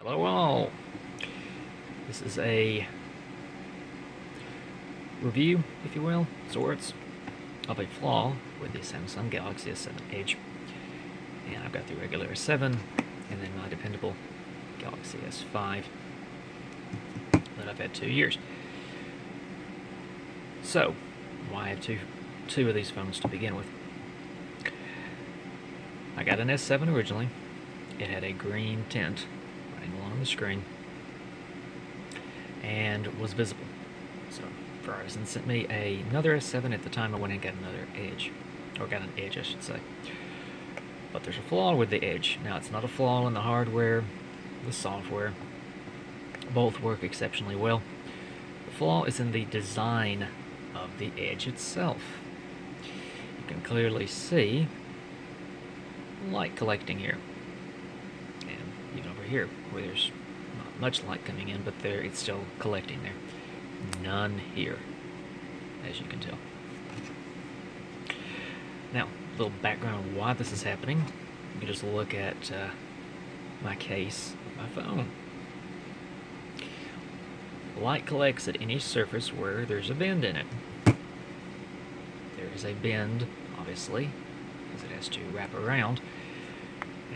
Hello all! This is a review, if you will, sorts, of a flaw with the Samsung Galaxy S7 Edge. And I've got the regular S7 and then my dependable Galaxy S5 that I've had 2 years. So, why have two of these phones to begin with? I got an S7 originally. It had a green tint running along the screen and was visible. So Verizon sent me another S7 at the time I went and got another Edge. Or got an Edge, I should say. But there's a flaw with the Edge. Now, it's not a flaw in the hardware, the software. Both work exceptionally well. The flaw is in the design of the Edge itself. You can clearly see light collecting here. And even over here, where there's not much light coming in, but it's still collecting there. None here, as you can tell. Now, a little background on why this is happening. You can just look at my case of my phone. Light collects at any surface where there's a bend in it. There is a bend, obviously, because it has to wrap around.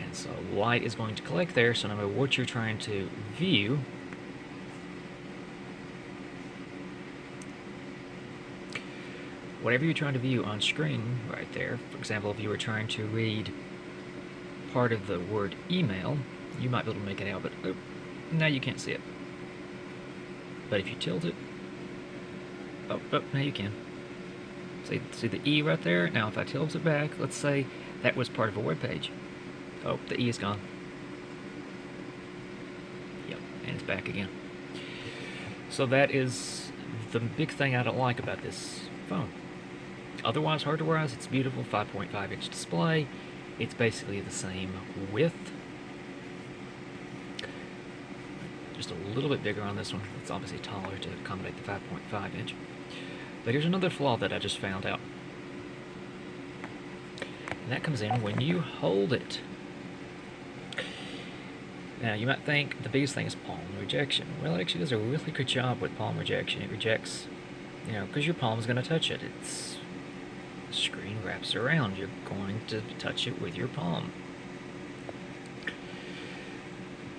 And so light is going to collect there, so no matter what you're trying to view, whatever you're trying to view on screen right there, for example, if you were trying to read part of the word email, you might be able to make it out, but now you can't see it. But if you tilt it, now you can. See the E right there? Now if I tilt it back, let's say that was part of a web page. Oh, the E is gone. Yep, and it's back again. So that is the big thing I don't like about this phone. Otherwise, hardware-wise, it's beautiful, 5.5-inch display. It's basically the same width. Just a little bit bigger on this one. It's obviously taller to accommodate the 5.5-inch. But here's another flaw that I just found out. And that comes in when you hold it. Now, you might think the biggest thing is palm rejection. Well, it actually does a really good job with palm rejection. It rejects, because your palm is going to touch it. The screen wraps around. You're going to touch it with your palm.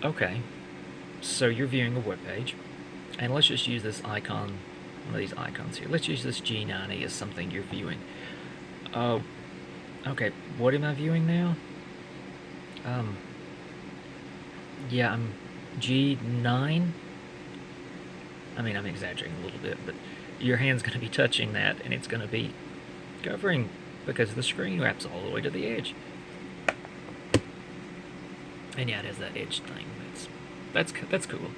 Okay, so you're viewing a web page, and let's just use this icon, one of these icons here. Let's use this G90 as something you're viewing. Oh, okay, what am I viewing now? Yeah, I'm G9. I mean, I'm exaggerating a little bit, but your hand's going to be touching that, and it's going to be covering because the screen wraps all the way to the edge. And yeah, it has that edge thing. That's cool.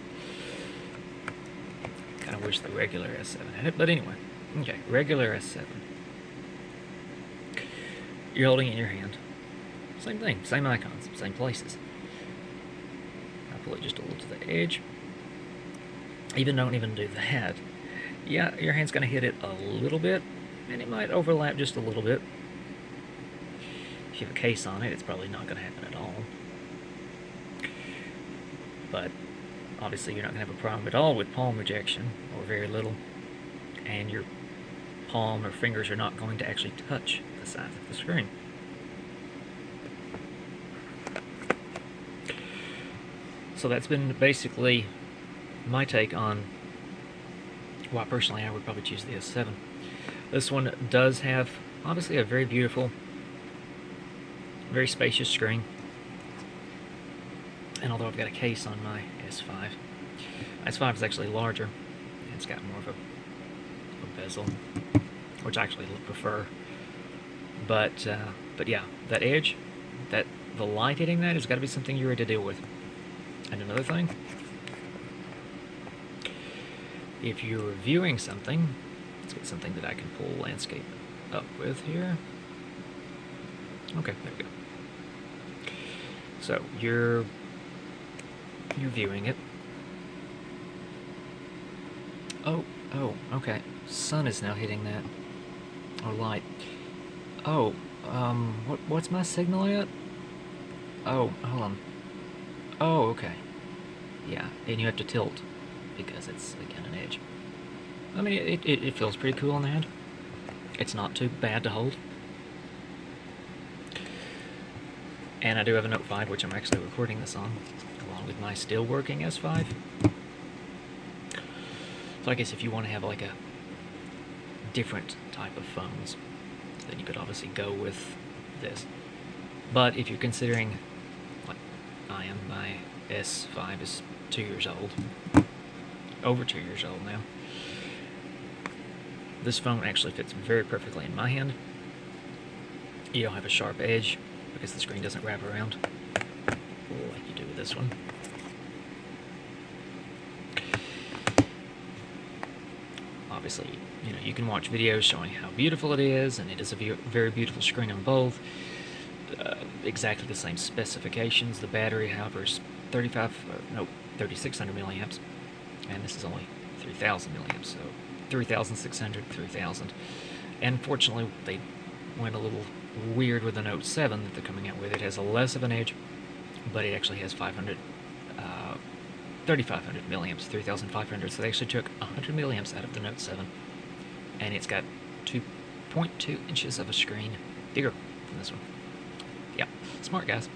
Kind of wish the regular S7 had it, but anyway. Okay, regular S7. You're holding it in your hand. Same thing, same icons, same places. I'll pull it just a little to the edge. Don't even do that. Yeah, your hand's going to hit it a little bit, and it might overlap just a little bit. If you have a case on it, it's probably not going to happen at all. But obviously you're not going to have a problem at all with palm rejection, or very little, and your palm or fingers are not going to actually touch the sides of the screen. So that's been basically my take on why personally I would probably choose the S7. This one does have obviously a very beautiful, very spacious screen. And although I've got a case on my S5, S5 is actually larger. It's got more of a bezel, which I actually prefer. But yeah, that edge, the light hitting that has got to be something you're ready to deal with. And another thing, if you're reviewing something, let's get something that I can pull landscape up with here. Okay, there we go. So you're viewing it. Oh, okay. Sun is now hitting that. Or light. Oh, what's my signal at? Oh, hold on. Oh, okay. Yeah, and you have to tilt because it's, again, an edge. I mean, it feels pretty cool in the hand. It's not too bad to hold. And I do have a Note 5, which I'm actually recording this on, along with my still working S5. So I guess if you want to have like a different type of phones, then you could obviously go with this. But if you're considering, like I am, my S5 is 2 years old, over 2 years old now. This phone actually fits very perfectly in my hand. You don't have a sharp edge because the screen doesn't wrap around like you do with this one. Obviously, you know, you can watch videos showing how beautiful it is, and it is a very beautiful screen on both. Exactly the same specifications. The battery, however, is 3,600 milliamps, and this is only 3,000 milliamps, so 3,600, 3,000. And fortunately, they went a little weird with the Note 7 that they're coming out with. It has a less of an edge, but it actually has 3,500 milliamps, 3,500. So they actually took 100 milliamps out of the Note 7, and it's got 2.2 inches of a screen bigger than this one. Yeah, smart guys.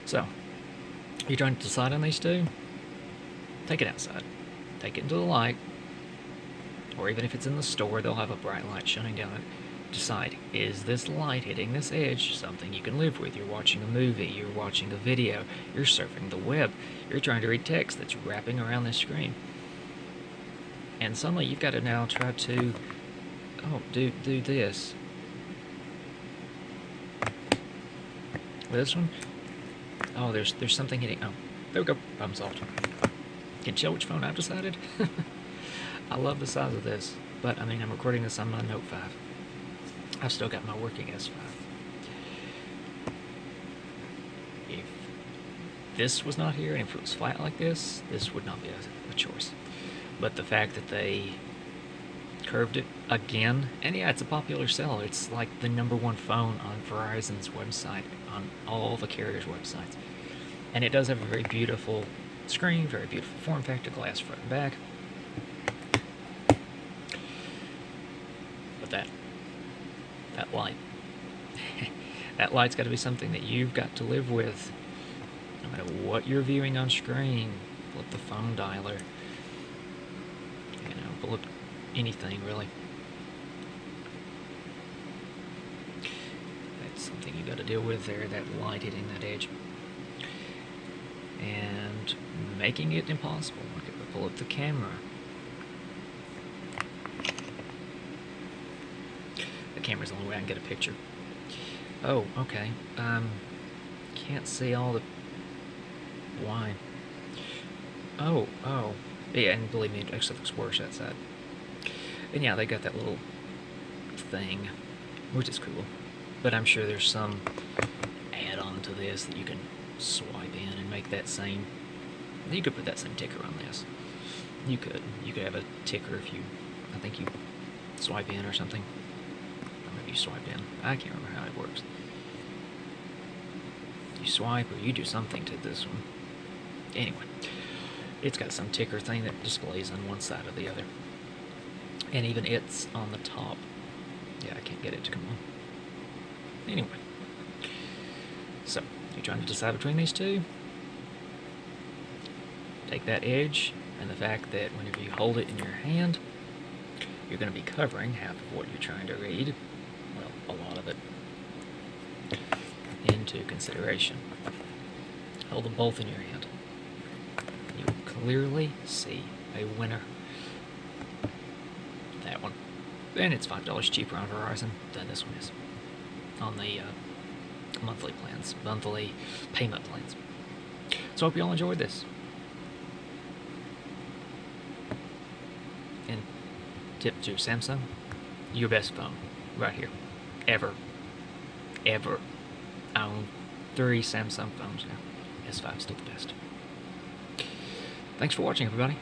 So, you're trying to decide on these two? Take it outside. Take it into the light, or even if it's in the store, they'll have a bright light shining down it. Decide, is this light hitting this edge something you can live with? You're watching a movie, you're watching a video, you're surfing the web, you're trying to read text that's wrapping around this screen. And suddenly you've got to now try to, do this. With this one, there's something hitting, there we go, problem solved. Can you tell which phone I've decided? I love the size of this, but I mean, I'm recording this on my Note 5. I've still got my working S5. If this was not here, and if it was flat like this would not be a choice. But the fact that they curved it again, and yeah, it's a popular seller. It's like the #1 phone on Verizon's website, on all the carriers' websites. And it does have a very beautiful screen, very beautiful form factor, glass front and back. But that light. That light's got to be something that you've got to live with. No matter what you're viewing on screen, pull up the phone dialer, pull up anything really. That's something you've got to deal with there, that light hitting that edge. And making it impossible. Okay, pull up the camera. Camera's the only way I can get a picture. Oh, okay. Can't see all the... Why? Oh. Yeah, and believe me, it actually looks worse outside. And yeah, they got that little thing, which is cool. But I'm sure there's some add-on to this that you can swipe in and make that same... You could put that same ticker on this. You could have a ticker if you... I think you swipe in or something. You swipe in. I can't remember how it works. You swipe or you do something to this one. Anyway, it's got some ticker thing that displays on one side or the other. And even it's on the top. Yeah, I can't get it to come on. Anyway. So, you're trying to decide between these two. Take that edge and the fact that whenever you hold it in your hand, you're going to be covering half of what you're trying to read. Well, a lot of it, into consideration. Hold them both in your hand. You will clearly see a winner. That one. And it's $5 cheaper on Verizon than this one is. On the monthly payment plans. So I hope you all enjoyed this. And tip to Samsung, your best phone, right here. Ever. I own 3 Samsung phones now. S5's still the best. Thanks for watching, everybody.